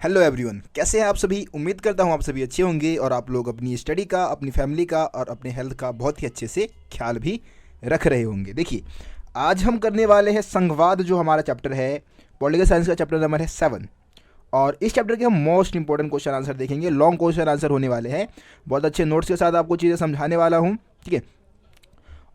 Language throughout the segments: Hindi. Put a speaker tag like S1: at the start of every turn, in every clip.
S1: हेलो एवरीवन, कैसे हैं आप सभी। उम्मीद करता हूं आप सभी अच्छे होंगे और आप लोग अपनी स्टडी का, अपनी फैमिली का और अपने हेल्थ का बहुत ही अच्छे से ख्याल भी रख रहे होंगे। देखिए, आज हम करने वाले हैं संघवाद, जो हमारा चैप्टर है पॉलिटिकल साइंस का, चैप्टर नंबर है 7। और इस चैप्टर के हम मोस्ट इंपॉर्टेंट क्वेश्चन आंसर देखेंगे। लॉन्ग क्वेश्चन आंसर होने वाले हैं, बहुत अच्छे नोट्स के साथ आपको चीज़ें समझाने वाला हूँ, ठीक है।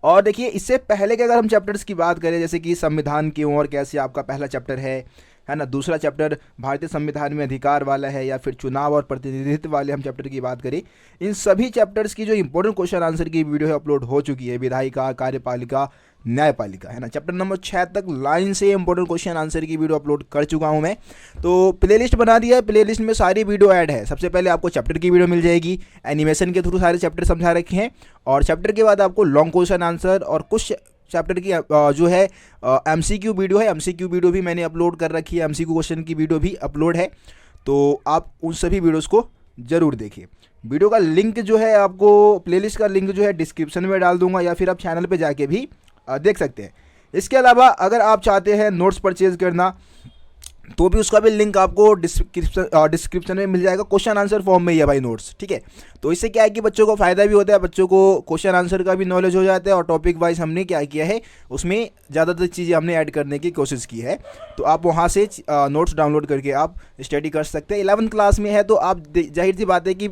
S1: और देखिए, इससे पहले कि अगर हम चैप्टर्स की बात करें, जैसे कि संविधान क्यों और कैसे, आपका पहला चैप्टर है ना। दूसरा चैप्टर भारतीय संविधान में अधिकार वाला है, या फिर चुनाव और प्रतिनिधित्व वाले हम चैप्टर की बात करें, इन सभी चैप्टर्स की जो इंपॉर्टेंट क्वेश्चन आंसर की वीडियो है अपलोड हो चुकी है। विधायिका, कार्यपालिका, न्यायपालिका, है ना। चैप्टर नंबर 6 तक लाइन से इंपॉर्टेंट क्वेश्चन आंसर की वीडियो अपलोड कर चुका हूं मैं। तो प्लेलिस्ट बना दिया है, प्लेलिस्ट में सारी वीडियो ऐड है। सबसे पहले आपको चैप्टर की वीडियो मिल जाएगी, एनिमेशन के थ्रू सारे चैप्टर समझा रखे हैं। और चैप्टर के बाद आपको लॉन्ग क्वेश्चन आंसर और कुछ चैप्टर की जो है एमसीक्यू वीडियो है। एमसीक्यू वीडियो भी मैंने अपलोड कर रखी है, एमसीक्यू क्वेश्चन की वीडियो भी अपलोड है। तो आप उन सभी वीडियोस को ज़रूर देखिए। वीडियो का लिंक जो है, आपको प्लेलिस्ट का लिंक जो है डिस्क्रिप्शन में डाल दूंगा, या फिर आप चैनल पे जाके भी देख सकते हैं। इसके अलावा अगर आप चाहते हैं नोट्स परचेज करना, तो भी उसका भी लिंक आपको डिस्क्रिप्शन में मिल जाएगा। क्वेश्चन आंसर फॉर्म में ही है भाई नोट्स, ठीक है। तो इससे क्या है कि बच्चों को फ़ायदा भी होता है, बच्चों को क्वेश्चन आंसर का भी नॉलेज हो जाता है, और टॉपिक वाइज हमने क्या किया है, उसमें ज़्यादातर चीज़ें हमने ऐड करने की कोशिश की है। तो आप वहाँ से नोट्स डाउनलोड करके आप स्टडी कर सकते हैं। 11th क्लास में है तो आप जाहिर सी बात है कि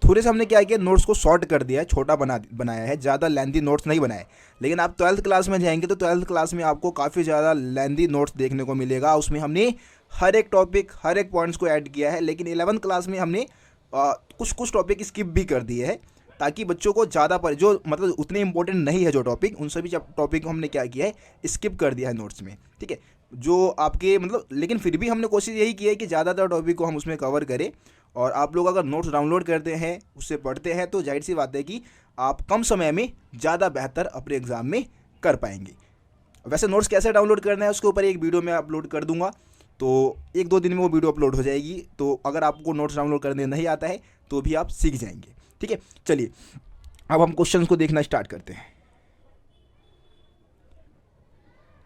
S1: थोड़े से हमने क्या किया, नोट्स को शॉर्ट कर दिया है, छोटा बनाया है, ज़्यादा लेंथी नोट्स नहीं बनाए। लेकिन आप 12th क्लास में जाएंगे तो 12th क्लास में आपको काफ़ी ज़्यादा लेंथी नोट्स देखने को मिलेगा। उसमें हमने हर एक टॉपिक, हर एक पॉइंट्स को ऐड किया है। लेकिन 11th क्लास में हमने कुछ टॉपिक स्किप भी कर दिए हैं, ताकि बच्चों को ज़्यादा जो मतलब उतने इंपॉर्टेंट नहीं है जो टॉपिक, उन सभी टॉपिक को हमने क्या किया है, स्किप कर दिया है नोट्स में, ठीक है। जो आपके मतलब, लेकिन फिर भी हमने कोशिश यही की है कि ज़्यादातर टॉपिक को हम उसमें कवर करें। और आप लोग अगर नोट्स डाउनलोड करते हैं, उससे पढ़ते हैं, तो जाहिर सी बात है कि आप कम समय में ज़्यादा बेहतर अपने एग्ज़ाम में कर पाएंगे। वैसे नोट्स कैसे डाउनलोड करना है उसके ऊपर एक वीडियो मैं अपलोड कर दूंगा, तो 1-2 दिन में वो वीडियो अपलोड हो जाएगी। तो अगर आपको नोट्स डाउनलोड करने नहीं आता है तो भी आप सीख जाएंगे, ठीक है। चलिए, अब हम क्वेश्चंस को देखना स्टार्ट करते हैं।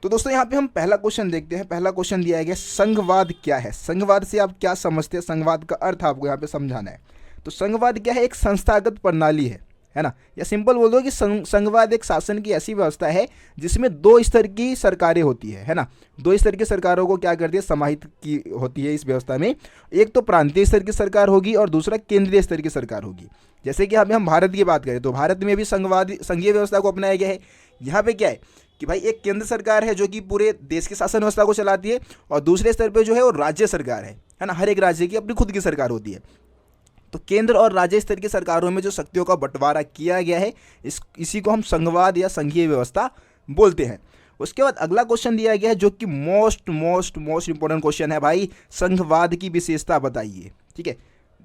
S1: तो दोस्तों, यहाँ पे हम पहला क्वेश्चन देखते हैं। पहला क्वेश्चन दिया गया, संघवाद क्या है। संघवाद से आप क्या समझते हैं, संघवाद का अर्थ आपको यहाँ पे समझाना है। तो संघवाद क्या है, एक संस्थागत प्रणाली है ना। या सिंपल बोल दो कि संघवाद एक शासन की ऐसी व्यवस्था है जिसमें 2 स्तर की सरकारें होती है ना। 2 स्तर की सरकारों को क्या करती है, समाहित की होती है इस व्यवस्था में। एक तो प्रांतीय स्तर की सरकार होगी और दूसरा केंद्रीय स्तर की सरकार होगी। जैसे कि अभी हम भारत की बात करें तो भारत में भी संघीय व्यवस्था को अपनाया गया है। यहाँ पे क्या है कि भाई, एक केंद्र सरकार है जो कि पूरे देश की शासन व्यवस्था को चलाती है, और दूसरे स्तर पे जो है वो राज्य सरकार है ना। हर एक राज्य की अपनी खुद की सरकार होती है। तो केंद्र और राज्य स्तर की सरकारों में जो शक्तियों का बंटवारा किया गया है, इसी को हम संघवाद या संघीय व्यवस्था बोलते हैं। उसके बाद अगला क्वेश्चन दिया गया है, जो कि मोस्ट इंपॉर्टेंट क्वेश्चन है भाई, संघवाद की विशेषता बताइए, ठीक है।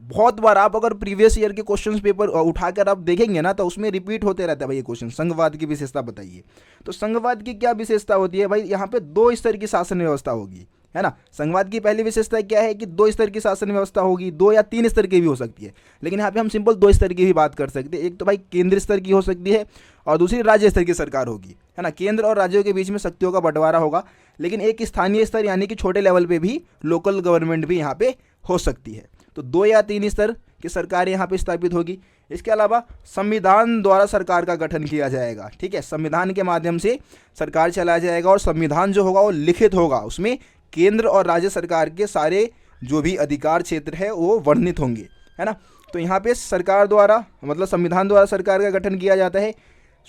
S1: बहुत बार आप अगर प्रीवियस ईयर के क्वेश्चन पेपर उठाकर आप देखेंगे ना, तो उसमें रिपीट होते रहता है भाई ये क्वेश्चन, संघवाद की विशेषता बताइए। तो संघवाद की क्या विशेषता होती है भाई, यहाँ पे 2 स्तर की शासन व्यवस्था होगी, है ना। संघवाद की पहली विशेषता क्या है कि 2 स्तर की शासन व्यवस्था होगी। 2 या 3 स्तर की भी हो सकती है, लेकिन यहाँ पे हम सिंपल 2 स्तर की भी बात कर सकते हैं। एक तो भाई केंद्र स्तर की हो सकती है, और दूसरी राज्य स्तर की सरकार होगी, है ना। केंद्र और राज्यों के बीच में शक्तियों का बंटवारा होगा, लेकिन एक स्थानीय स्तर यानी कि छोटे लेवल पे भी लोकल गवर्नमेंट भी यहाँ पे हो सकती है। तो 2 या 3 स्तर की सरकार यहाँ पे स्थापित होगी। इसके अलावा संविधान द्वारा सरकार का गठन किया जाएगा, ठीक है। संविधान के माध्यम से सरकार चलाया जाएगा, और संविधान जो होगा वो लिखित होगा। उसमें केंद्र और राज्य सरकार के सारे जो भी अधिकार क्षेत्र है वो वर्णित होंगे, है ना। तो यहाँ पे सरकार द्वारा, मतलब संविधान द्वारा सरकार का गठन किया जाता है।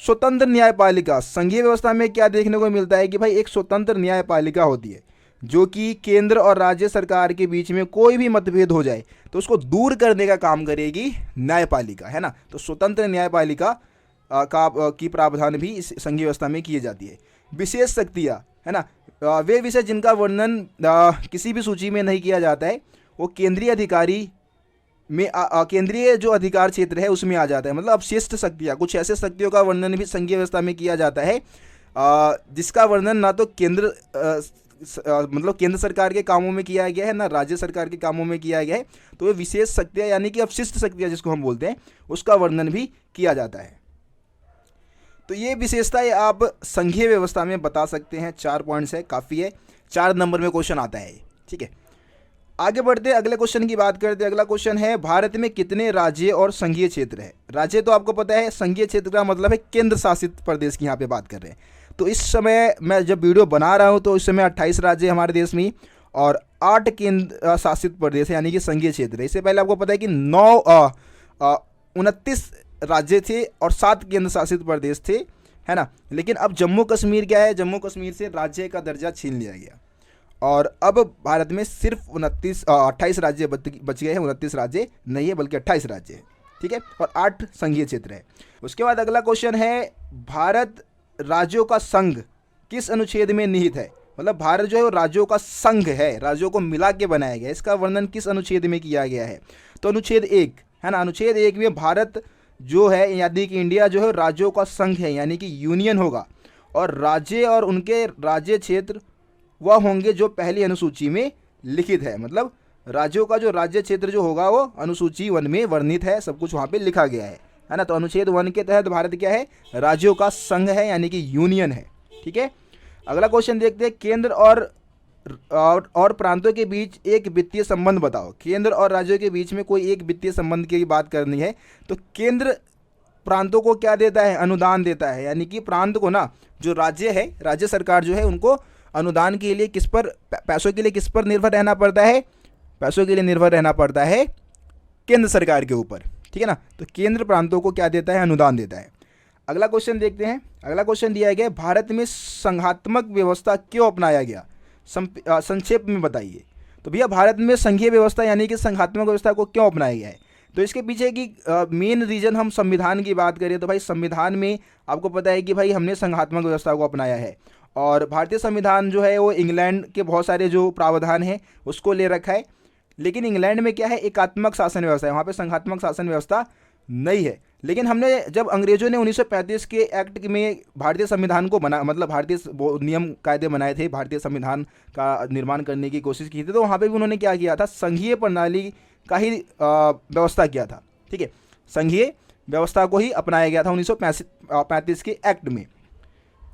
S1: स्वतंत्र न्यायपालिका, संघीय व्यवस्था में क्या देखने को मिलता है कि भाई एक स्वतंत्र न्यायपालिका होती है, जो कि केंद्र और राज्य सरकार के बीच में कोई भी मतभेद हो जाए तो उसको दूर करने का काम करेगी न्यायपालिका, है ना। तो स्वतंत्र न्यायपालिका की प्रावधान भी इस संघीय व्यवस्था में की जाती है। विशेष शक्तियाँ, है ना, वे विषय जिनका वर्णन किसी भी सूची में नहीं किया जाता है, वो केंद्रीय अधिकारी में केंद्रीय जो अधिकार क्षेत्र है उसमें आ जाता है। मतलब अवशिष्ट शक्तियाँ, कुछ ऐसे शक्तियों का वर्णन भी संघीय व्यवस्था में किया जाता है जिसका वर्णन ना तो मतलब केंद्र सरकार के कामों में किया गया है, ना राज्य सरकार के कामों में किया गया है। तो ये विशेष शक्तियाँ यानी कि अवशिष्ट शक्तियाँ जिसको हम बोलते हैं, उसका वर्णन भी किया जाता है। तो ये विशेषताएं आप संघीय व्यवस्था में बता सकते हैं। 4 पॉइंट्स है, काफ़ी है। 4 नंबर में क्वेश्चन आता है, ठीक है। आगे बढ़ते हैं, अगले क्वेश्चन की बात करते हैं। अगला क्वेश्चन है, भारत में कितने राज्य और संघीय क्षेत्र है? राज्य तो आपको पता है, संघीय क्षेत्र का मतलब है केंद्र शासित प्रदेश की यहाँ पे बात कर रहे हैं। तो इस समय मैं जब वीडियो बना रहा हूँ तो इस समय 28 राज्य हमारे देश में और 8 केंद्र शासित प्रदेश है, यानी कि संघीय क्षेत्र है। इससे पहले आपको पता है कि 29 राज्य थे और 7 केंद्र शासित प्रदेश थे, है ना। लेकिन अब जम्मू कश्मीर क्या है, जम्मू कश्मीर से राज्य का दर्जा छीन लिया गया और अब भारत में सिर्फ 28 राज्य बच गए हैं। 29 राज्य नहीं है बल्कि 28 राज्य है, ठीक है, और 8 संघीय क्षेत्र है। उसके बाद अगला क्वेश्चन है, भारत राज्यों का संघ किस अनुच्छेद में निहित है? मतलब भारत जो है वो राज्यों का संघ है, राज्यों को मिला के बनाया गया है। इसका वर्णन किस अनुच्छेद में किया गया है? तो अनुच्छेद 1 है ना। अनुच्छेद 1 में भारत जो है, यानी कि इंडिया जो है राज्यों का संघ है, यानी कि यूनियन होगा और राज्य और उनके राज्य क्षेत्र वह होंगे जो पहली अनुसूची में लिखित है। मतलब राज्यों का जो राज्य क्षेत्र जो होगा वो अनुसूची 1 में वर्णित है, सब कुछ वहाँ पे लिखा गया है ना। तो अनुच्छेद 1 के तहत भारत क्या है, राज्यों का संघ है, यानी कि यूनियन है, ठीक है। अगला क्वेश्चन देखते हैं, केंद्र और प्रांतों के बीच एक वित्तीय संबंध बताओ। केंद्र और राज्यों के बीच में कोई एक वित्तीय संबंध की बात करनी है तो केंद्र प्रांतों को क्या देता है, अनुदान देता है। यानी कि प्रांत को ना, जो राज्य है, राज्य सरकार जो है उनको अनुदान के लिए किस पर, पैसों के लिए किस पर निर्भर रहना पड़ता है? पैसों के लिए निर्भर रहना पड़ता है केंद्र सरकार के ऊपर, ठीक है ना। तो केंद्र प्रांतों को क्या देता है, अनुदान देता है। अगला क्वेश्चन देखते हैं। अगला क्वेश्चन दिया गया, भारत में संघात्मक व्यवस्था क्यों अपनाया गया? संक्षेप में बताइए। तो भैया भारत में संघीय व्यवस्था यानी कि संघात्मक व्यवस्था को क्यों अपनाया गया है? तो इसके पीछे की मेन रीजन, हम संविधान की बात करें तो भाई संविधान में आपको पता है कि भाई हमने संघात्मक व्यवस्था को अपनाया है और भारतीय संविधान जो है वो इंग्लैंड के बहुत सारे जो प्रावधान हैं उसको ले रखा है। लेकिन इंग्लैंड में क्या है, एकात्मक शासन व्यवस्था है, वहाँ पे संघात्मक शासन व्यवस्था नहीं है। लेकिन हमने जब अंग्रेजों ने 1935 के एक्ट में भारतीय संविधान को बना, मतलब भारतीय नियम कायदे बनाए थे, भारतीय संविधान का निर्माण करने की कोशिश की थी, तो वहाँ पे भी उन्होंने क्या किया था, संघीय प्रणाली का ही व्यवस्था किया था, ठीक है। संघीय व्यवस्था को ही अपनाया गया था 1935 के एक्ट में।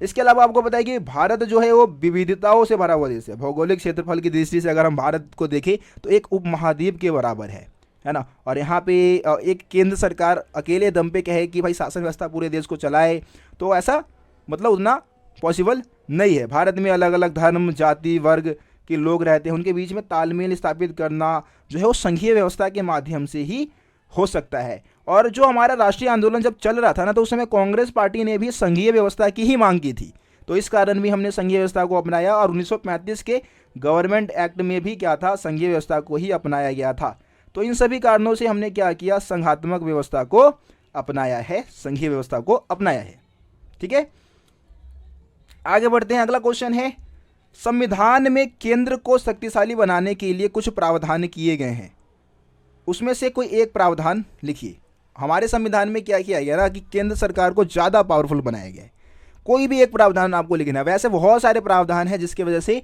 S1: इसके अलावा आपको पता है कि भारत जो है वो विविधताओं से भरा हुआ देश है। भौगोलिक क्षेत्रफल की दृष्टि से अगर हम भारत को देखें तो एक उपमहाद्वीप के बराबर है ना। और यहाँ पे एक केंद्र सरकार अकेले दम पे कहे कि भाई शासन व्यवस्था पूरे देश को चलाए, तो ऐसा मतलब उतना पॉसिबल नहीं है। भारत में अलग अलग धर्म, जाति, वर्ग के लोग रहते हैं, उनके बीच में तालमेल स्थापित करना जो है वो संघीय व्यवस्था के माध्यम से ही हो सकता है। और जो हमारा राष्ट्रीय आंदोलन जब चल रहा था ना, तो उस समय कांग्रेस पार्टी ने भी संघीय व्यवस्था की ही मांग की थी, तो इस कारण भी हमने संघीय व्यवस्था को अपनाया और 1935 के गवर्नमेंट एक्ट में भी क्या था, संघीय व्यवस्था को ही अपनाया गया था। तो इन सभी कारणों से हमने क्या किया, संघात्मक व्यवस्था को अपनाया है, संघीय व्यवस्था को अपनाया है, ठीक है। आगे बढ़ते हैं। अगला क्वेश्चन है, संविधान में केंद्र को शक्तिशाली बनाने के लिए कुछ प्रावधान किए गए हैं, उसमें से कोई एक प्रावधान लिखिए। हमारे संविधान में क्या किया गया ना कि केंद्र सरकार को ज़्यादा पावरफुल बनाया गया है। कोई भी एक प्रावधान आपको लिखना है। वैसे बहुत सारे प्रावधान हैं जिसकी वजह से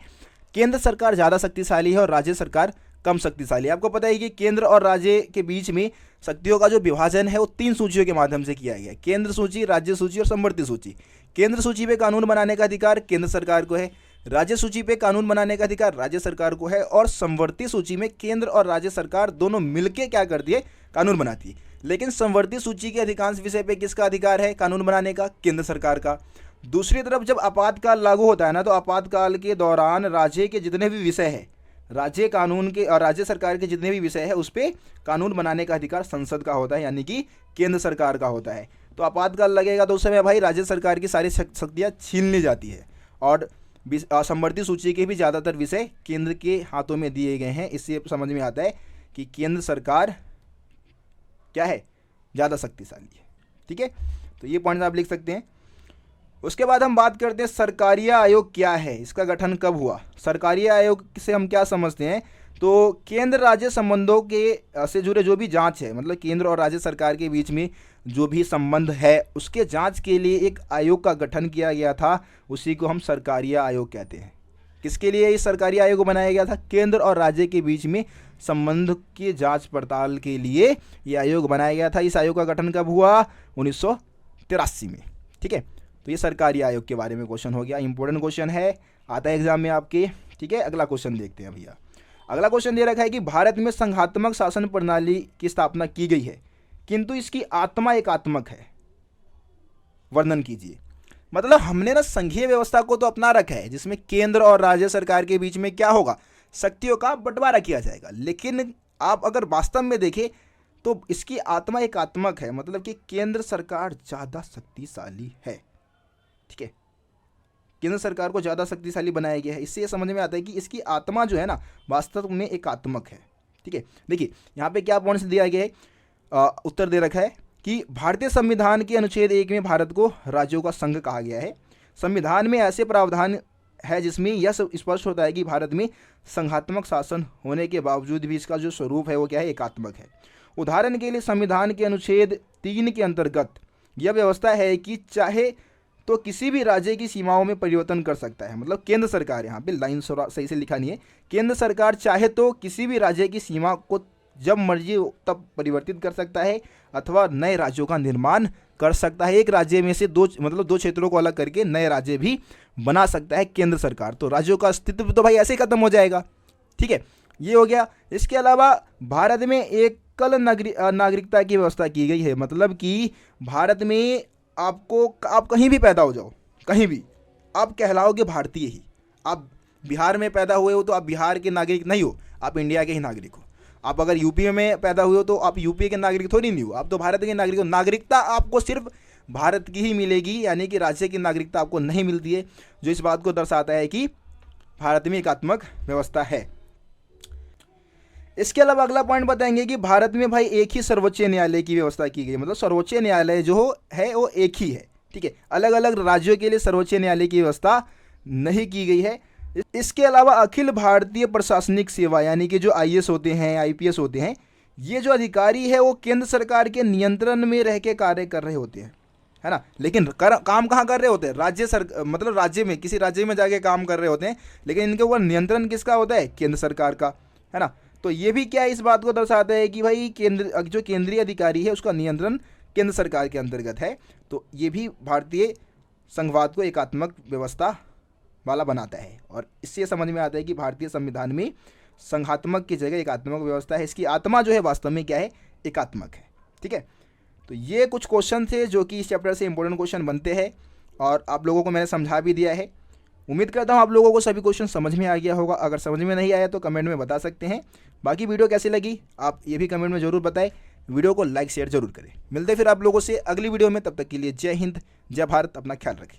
S1: केंद्र सरकार ज़्यादा शक्तिशाली है और राज्य सरकार कम शक्तिशाली है। आपको पता है कि केंद्र और राज्य के बीच में शक्तियों का जो विभाजन है वो 3 सूचियों के माध्यम से किया गया है, केंद्र सूची, राज्य सूची और समवर्ती सूची। केंद्र सूची पे कानून बनाने का अधिकार केंद्र सरकार को है, राज्य सूची पे कानून बनाने का अधिकार राज्य सरकार को है और समवर्ती सूची में केंद्र और राज्य सरकार दोनों मिलके क्या करती है, कानून बनाती है। लेकिन समवर्ती सूची के अधिकांश विषय पे किसका अधिकार है कानून बनाने का, केंद्र सरकार का। दूसरी तरफ जब आपातकाल लागू होता है ना, तो आपातकाल के दौरान राज्य के जितने भी विषय है, राज्य कानून के और राज्य सरकार के जितने भी विषय है उस पर कानून बनाने का अधिकार संसद का होता है, यानी कि केंद्र सरकार का होता है। तो आपातकाल लगेगा तो उस समय भाई राज्य सरकार की सारी शक्तियाँ छीन ली जाती है और समवर्ती सूची के भी ज़्यादातर विषय केंद्र के हाथों में दिए गए हैं। इससे समझ में आता है कि केंद्र सरकार क्या है, ज़्यादा शक्तिशाली है, ठीक है। तो ये पॉइंट आप लिख सकते हैं। उसके बाद हम बात करते हैं सरकारीय आयोग क्या है, इसका गठन कब हुआ। सरकारीय आयोग से हम क्या समझते हैं, तो केंद्र राज्य संबंधों के से जुड़े जो भी जांच है, मतलब केंद्र और राज्य सरकार के बीच में जो भी संबंध है उसके जांच के लिए एक आयोग का गठन किया गया था, उसी को हम सरकारीय आयोग कहते हैं। किसके लिए इस सरकारी आयोग बनाया गया था, केंद्र और राज्य के बीच में संबंध की जांच पड़ताल के लिए ये आयोग बनाया गया था। इस आयोग का गठन कब हुआ, 1983 में, ठीक है। तो ये सरकारी आयोग के बारे में क्वेश्चन हो गया, इंपॉर्टेंट क्वेश्चन है, आता है एग्जाम में आपके, ठीक है। अगला क्वेश्चन देखते हैं भैया। अगला क्वेश्चन दे रखा है कि भारत में संघात्मक शासन प्रणाली की स्थापना की गई है किंतु इसकी आत्मा एकात्मक है, वर्णन कीजिए। मतलब हमने ना संघीय व्यवस्था को तो अपना रखा है जिसमें केंद्र और राज्य सरकार के बीच में क्या होगा, शक्तियों का बंटवारा किया जाएगा, लेकिन आप अगर वास्तव में देखें तो इसकी आत्मा एकात्मक है, मतलब कि केंद्र सरकार ज़्यादा शक्तिशाली है। ठीक है, केंद्र सरकार को ज़्यादा शक्तिशाली बनाया गया है। इससे ये समझ में आता है कि इसकी आत्मा जो है ना वास्तव में एकात्मक है। ठीक है, देखिए यहाँ पे क्या पॉइंट्स दिया गया है, उत्तर दे रखा है कि भारतीय संविधान के अनुच्छेद 1 में भारत को राज्यों का संघ कहा गया है। संविधान में ऐसे प्रावधान है जिसमें यह स्पष्ट होता है कि भारत में संघात्मक शासन होने के बावजूद भी इसका जो स्वरूप है वो क्या है, एकात्मक है। उदाहरण के लिए संविधान के अनुच्छेद 3 के अंतर्गत यह व्यवस्था है कि चाहे तो किसी भी राज्य की सीमाओं में परिवर्तन कर सकता है। मतलब केंद्र सरकार, यहाँ पे लाइन सही से लिखा नहीं है, केंद्र सरकार चाहे तो किसी भी राज्य की सीमा को जब मर्जी तब परिवर्तित कर सकता है अथवा नए राज्यों का निर्माण कर सकता है। एक राज्य में से दो क्षेत्रों को अलग करके नए राज्य भी बना सकता है केंद्र सरकार। तो राज्यों का अस्तित्व तो भाई ऐसे ही खत्म हो जाएगा। ठीक है, ये हो गया। इसके अलावा भारत में एकल नागरिकता की व्यवस्था की गई है। मतलब कि भारत में आप कहीं भी पैदा हो जाओ, कहीं भी आप कहलाओगे भारतीय ही। आप बिहार में पैदा हुए हो तो आप बिहार के नागरिक नहीं हो, आप इंडिया के ही नागरिक हो। आप अगर यूपी में पैदा हुए हो तो आप यूपी के नागरिक थोड़ी नहीं हो, आप तो भारत के नागरिक हो। नागरिकता आपको सिर्फ भारत की ही मिलेगी, यानी कि राज्य की नागरिकता आपको नहीं मिलती है, जो इस बात को दर्शाता है कि भारत में एकात्मक व्यवस्था है। इसके अलावा अगला पॉइंट बताएंगे कि भारत में भाई एक ही सर्वोच्च न्यायालय की व्यवस्था की गई। मतलब सर्वोच्च न्यायालय जो है वो एक ही है। ठीक है, अलग अलग राज्यों के लिए सर्वोच्च न्यायालय की व्यवस्था नहीं की गई है। इसके अलावा अखिल भारतीय प्रशासनिक सेवा यानी कि जो IAS होते हैं, IPS होते हैं, ये जो अधिकारी है वो केंद्र सरकार के नियंत्रण में रह के कार्य कर रहे होते हैं, है ना। लेकिन काम कहाँ कर रहे होते हैं, मतलब राज्य में, किसी राज्य में जाके काम कर रहे होते हैं, लेकिन इनके ऊपर नियंत्रण किसका होता है, केंद्र सरकार का, है ना। तो ये भी क्या इस बात को दर्शाता है कि भाई जो केंद्रीय अधिकारी है उसका नियंत्रण केंद्र सरकार के अंतर्गत है। तो ये भी भारतीय संघवाद को एकात्मक व्यवस्था वाला बनाता है। और इससे समझ में आता है कि भारतीय संविधान में संघात्मक की जगह एकात्मक व्यवस्था है। इसकी आत्मा जो है वास्तव में क्या है, एकात्मक है। ठीक है, तो ये कुछ क्वेश्चन थे जो कि इस चैप्टर से इंपॉर्टेंट क्वेश्चन बनते हैं और आप लोगों को मैंने समझा भी दिया है। उम्मीद करता हूँ आप लोगों को सभी क्वेश्चन समझ में आ गया होगा। अगर समझ में नहीं आया तो कमेंट में बता सकते हैं। बाकी वीडियो कैसी लगी आप ये भी कमेंट में ज़रूर बताएं। वीडियो को लाइक शेयर जरूर करें। मिलते फिर आप लोगों से अगली वीडियो में, तब तक के लिए जय हिंद, जय भारत, अपना ख्याल रखें।